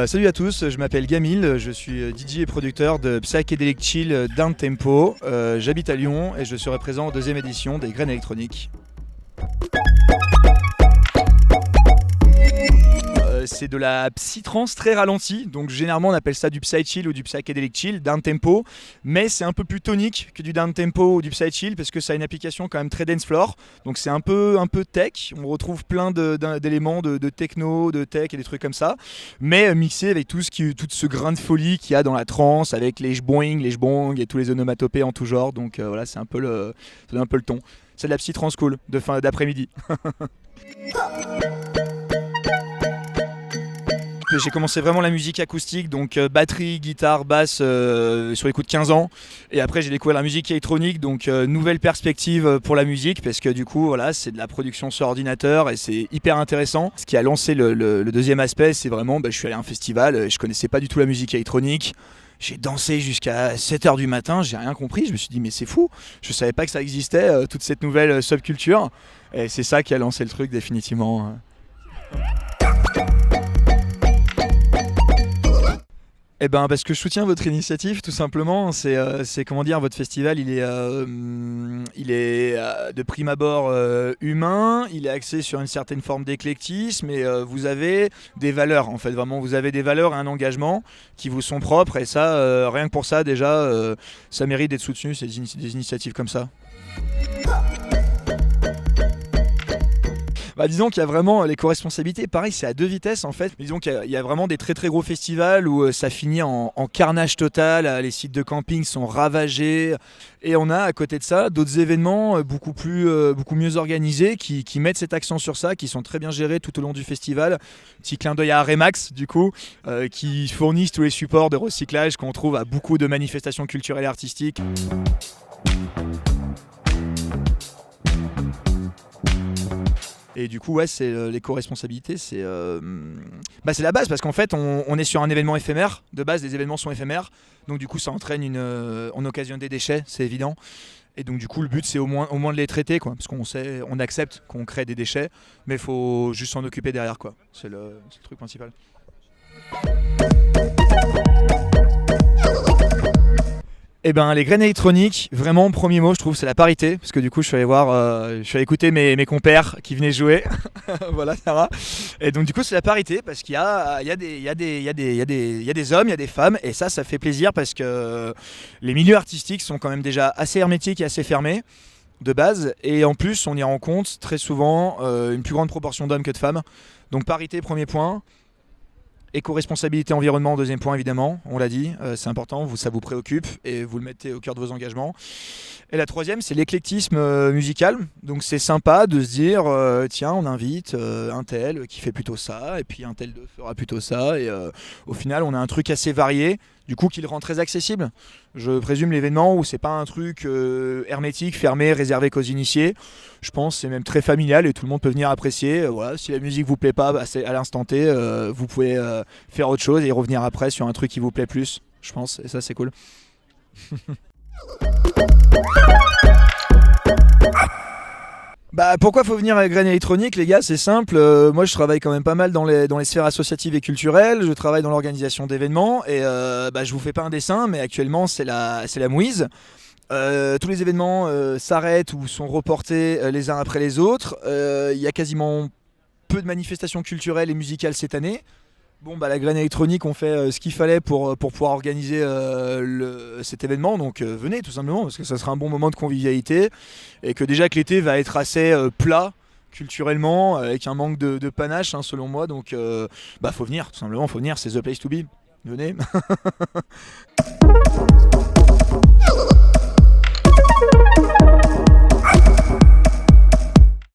Salut à tous, je m'appelle Gamil, je suis DJ et producteur de Psychedelic Chill Down Tempo. J'habite à Lyon et je serai présent en deuxième édition des Graines électroniques. C'est de la psy-trance très ralentie, donc généralement on appelle ça du psy-chill ou du psychedelic chill, down tempo, mais c'est un peu plus tonique que du down tempo ou du psy-chill parce que ça a une application quand même très dance floor, donc c'est un peu tech, on retrouve plein d'éléments de techno, de tech et des trucs comme ça, mais mixé avec tout ce grain de folie qu'il y a dans la trance, avec les jboing, les jbong et tous les onomatopées en tout genre, donc voilà, ça donne un peu le ton. C'est de la psy-trance cool, d'après-midi. J'ai commencé vraiment la musique acoustique, donc batterie, guitare, basse sur les coups de 15 ans. Et après j'ai découvert la musique électronique, donc nouvelle perspective pour la musique, parce que du coup voilà, c'est de la production sur ordinateur et c'est hyper intéressant. Ce qui a lancé le deuxième aspect, c'est vraiment, je suis allé à un festival et je connaissais pas du tout la musique électronique. J'ai dansé jusqu'à 7h du matin, j'ai rien compris, je me suis dit mais c'est fou, je savais pas que ça existait, toute cette nouvelle subculture. Et c'est ça qui a lancé le truc définitivement. Eh ben parce que je soutiens votre initiative tout simplement, c'est comment dire, votre festival il est de prime abord humain, il est axé sur une certaine forme d'éclectisme et vous avez des valeurs en fait, vraiment vous avez des valeurs et un engagement qui vous sont propres et ça, rien que pour ça déjà, ça mérite d'être soutenu, c'est des initiatives comme ça. Disons qu'il y a vraiment l'éco-responsabilité, pareil c'est à deux vitesses en fait, mais disons qu'il y a vraiment des très très gros festivals où ça finit en carnage total, les sites de camping sont ravagés, et on a à côté de ça d'autres événements beaucoup mieux organisés qui mettent cet accent sur ça, qui sont très bien gérés tout au long du festival. Petit clin d'œil à Remax du coup, qui fournissent tous les supports de recyclage qu'on trouve à beaucoup de manifestations culturelles et artistiques. Et du coup, ouais, c'est l'éco-responsabilité, c'est la base parce qu'en fait, on est sur un événement éphémère. De base, les événements sont éphémères, donc du coup, ça entraîne on occasionne des déchets, c'est évident. Et donc du coup, le but, c'est au moins de les traiter, quoi, parce on accepte qu'on crée des déchets, mais il faut juste s'en occuper derrière, quoi. C'est le truc principal. Eh ben les graines électroniques, vraiment premier mot je trouve c'est la parité, parce que du coup je suis allé écouter mes compères qui venaient jouer, voilà Sarah. Et donc du coup c'est la parité parce qu'il y a des hommes, il y a des femmes et ça fait plaisir parce que les milieux artistiques sont quand même déjà assez hermétiques et assez fermés de base, et en plus on y rencontre très souvent une plus grande proportion d'hommes que de femmes. Donc parité premier point. Éco-responsabilité environnement, deuxième point évidemment, on l'a dit, c'est important, ça vous préoccupe et vous le mettez au cœur de vos engagements. Et la troisième, c'est l'éclectisme musical, donc c'est sympa de se dire, tiens, on invite un tel qui fait plutôt ça, et puis un tel fera plutôt ça, et au final on a un truc assez varié, du coup qui le rend très accessible. Je présume l'événement où c'est pas un truc hermétique, fermé, réservé qu'aux initiés. Je pense que c'est même très familial et tout le monde peut venir apprécier. Voilà, si la musique vous plaît pas à l'instant T, vous pouvez faire autre chose et revenir après sur un truc qui vous plaît plus, je pense, et ça c'est cool. Pourquoi faut venir à Graines électroniques, les gars? C'est simple, moi je travaille quand même pas mal dans les sphères associatives et culturelles, je travaille dans l'organisation d'événements et je vous fais pas un dessin, mais actuellement c'est la mouise. Tous les événements s'arrêtent ou sont reportés les uns après les autres. Il y a quasiment peu de manifestations culturelles et musicales cette année. Bon, la Graine électronique, on fait ce qu'il fallait pour pouvoir organiser cet événement. Donc venez tout simplement, parce que ça sera un bon moment de convivialité. Et que déjà que l'été va être assez plat culturellement, avec un manque de panache selon moi. Donc faut venir, tout simplement, faut venir, c'est the place to be. Venez.